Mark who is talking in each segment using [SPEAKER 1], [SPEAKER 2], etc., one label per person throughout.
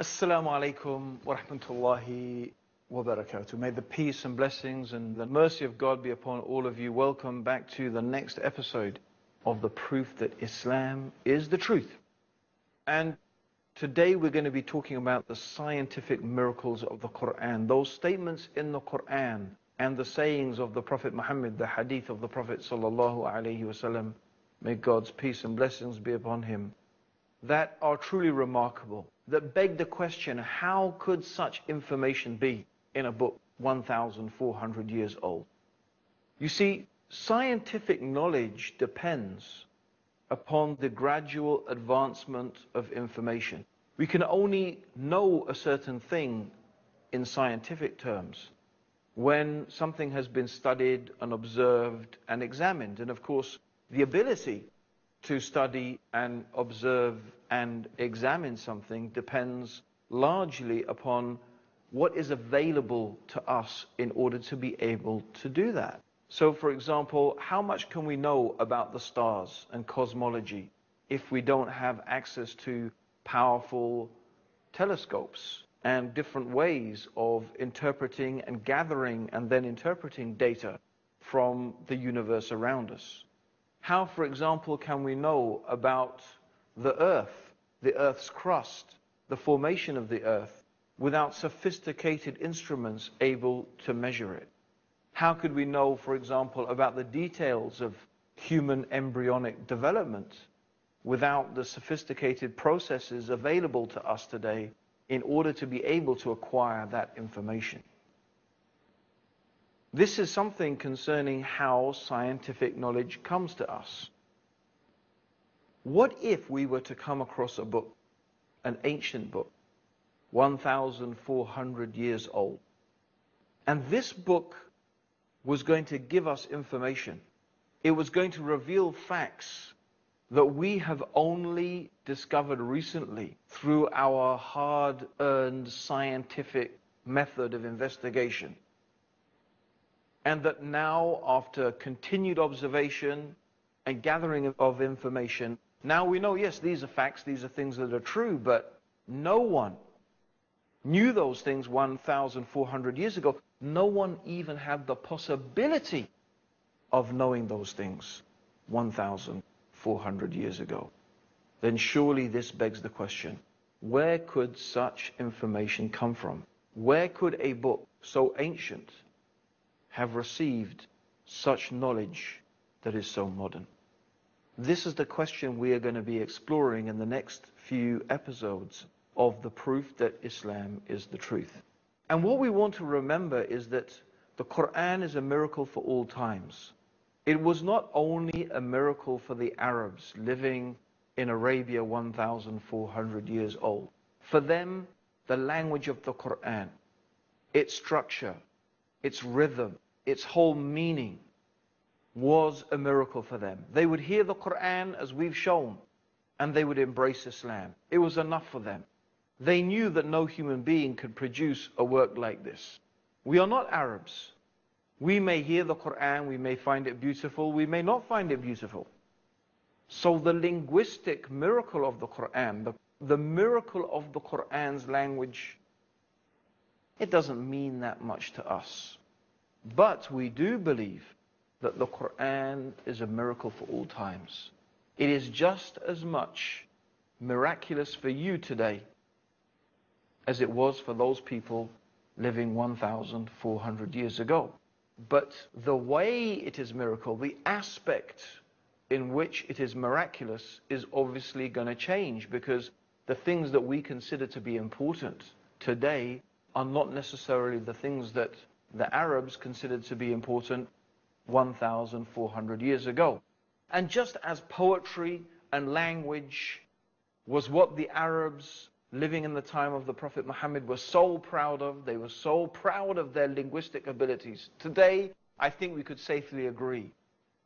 [SPEAKER 1] Assalamu alaikum wa rahmatullahi wa barakatuh. May the peace and blessings and the mercy of God be upon all of you. Welcome back to the next episode of the proof that Islam is the truth. And today we're going to be talking about the scientific miracles of the Quran, those statements in the Quran and the sayings of the Prophet Muhammad, the hadith of the Prophet sallallahu alaihi wasallam, may God's peace and blessings be upon him, that are truly remarkable, that beg the question, how could such information be in a book 1,400 years old? You see, scientific knowledge depends upon the gradual advancement of information. We can only know a certain thing in scientific terms when something has been studied and observed and examined. And of course, the ability to study and observe and examine something depends largely upon what is available to us in order to be able to do that. So for example, how much can we know about the stars and cosmology if we don't have access to powerful telescopes and different ways of interpreting and gathering and then interpreting data from the universe around us? How, for example, can we know about the Earth's crust, the formation of the Earth, without sophisticated instruments able to measure it? How could we know, for example, about the details of human embryonic development without the sophisticated processes available to us today in order to be able to acquire that information? This is something concerning how scientific knowledge comes to us. What if we were to come across a book, an ancient book, 1,400 years old, and this book was going to give us information? It was going to reveal facts that we have only discovered recently through our hard-earned scientific method of investigation. And that now, after continued observation and gathering of information, now we know, yes, these are facts, these are things that are true, but no one knew those things 1,400 years ago. No one even had the possibility of knowing those things 1,400 years ago. Then surely this begs the question, where could such information come from? Where could a book so ancient have received such knowledge that is so modern? This is the question we are going to be exploring in the next few episodes of the proof that Islam is the truth. And what we want to remember is that the Quran is a miracle for all times. It was not only a miracle for the Arabs living in Arabia 1,400 years old. For them, the language of the Quran, its structure, its rhythm, its whole meaning was a miracle for them. They would hear the Quran as we've shown, and they would embrace Islam. It was enough for them. They knew that no human being could produce a work like this. We are not Arabs. We may hear the Quran, we may find it beautiful, we may not find it beautiful. So the linguistic miracle of the Quran, the miracle of the Quran's language, it doesn't mean that much to us. But we do believe that the Quran is a miracle for all times. It is just as much miraculous for you today as it was for those people living 1,400 years ago. But the way it is miracle, the aspect in which it is miraculous, is obviously going to change, because the things that we consider to be important today are not necessarily the things that the Arabs considered to be important 1,400 years ago. And just as poetry and language was what the Arabs living in the time of the Prophet Muhammad were so proud of, they were so proud of their linguistic abilities. Today, I think we could safely agree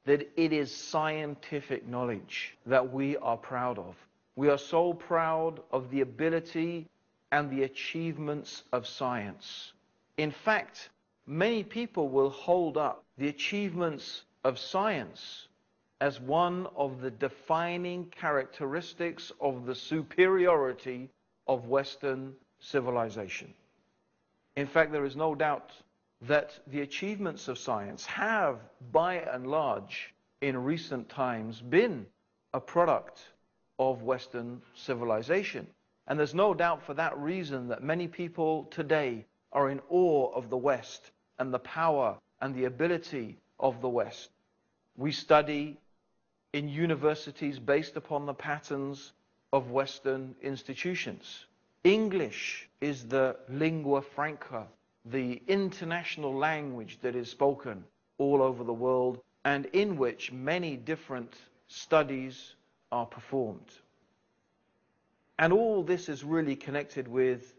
[SPEAKER 1] that it is scientific knowledge that we are proud of. We are so proud of the ability and the achievements of science. In fact, many people will hold up the achievements of science as one of the defining characteristics of the superiority of Western civilization. In fact, there is no doubt that the achievements of science have, by and large, in recent times, been a product of Western civilization. And there's no doubt for that reason that many people today are in awe of the West and the power and the ability of the West. We study in universities based upon the patterns of Western institutions. English is the lingua franca, the international language that is spoken all over the world and in which many different studies are performed. And all this is really connected with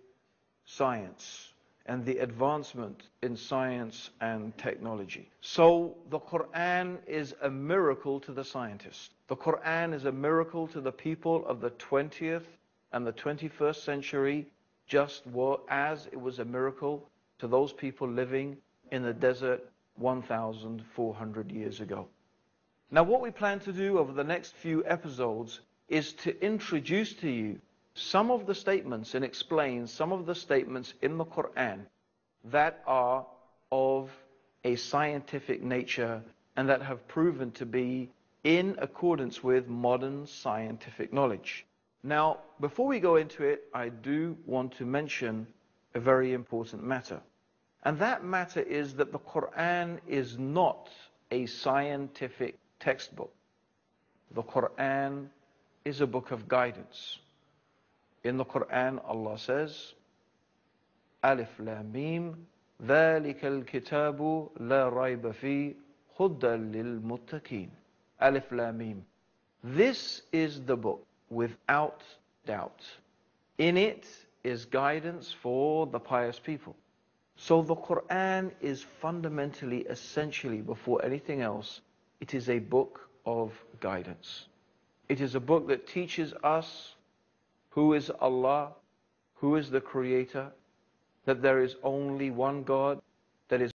[SPEAKER 1] science and the advancement in science and technology. So the Quran is a miracle to the scientist. The Quran is a miracle to the people of the 20th and the 21st century, just as it was a miracle to those people living in the desert 1,400 years ago. Now, what we plan to do over the next few episodes is to introduce to you some of the statements and explain some of the statements in the Quran that are of a scientific nature and that have proven to be in accordance with modern scientific knowledge. Now, before we go into it, I do want to mention a very important matter. And that matter is that the Quran is not a scientific textbook. The Quran is a book of guidance. In the Quran, Allah says, Alif Lam Mim, ذَلِكَ الْكِتَابُ لَا رَيْبَ فِيهِ هُدًى لِلْمُتَّقِينَ. Alif Lam Mim. This is the book without doubt. In it is guidance for the pious people. So the Quran is fundamentally, essentially, before anything else, it is a book of guidance. It is a book that teaches us who is Allah, who is the Creator, that there is only one God, that is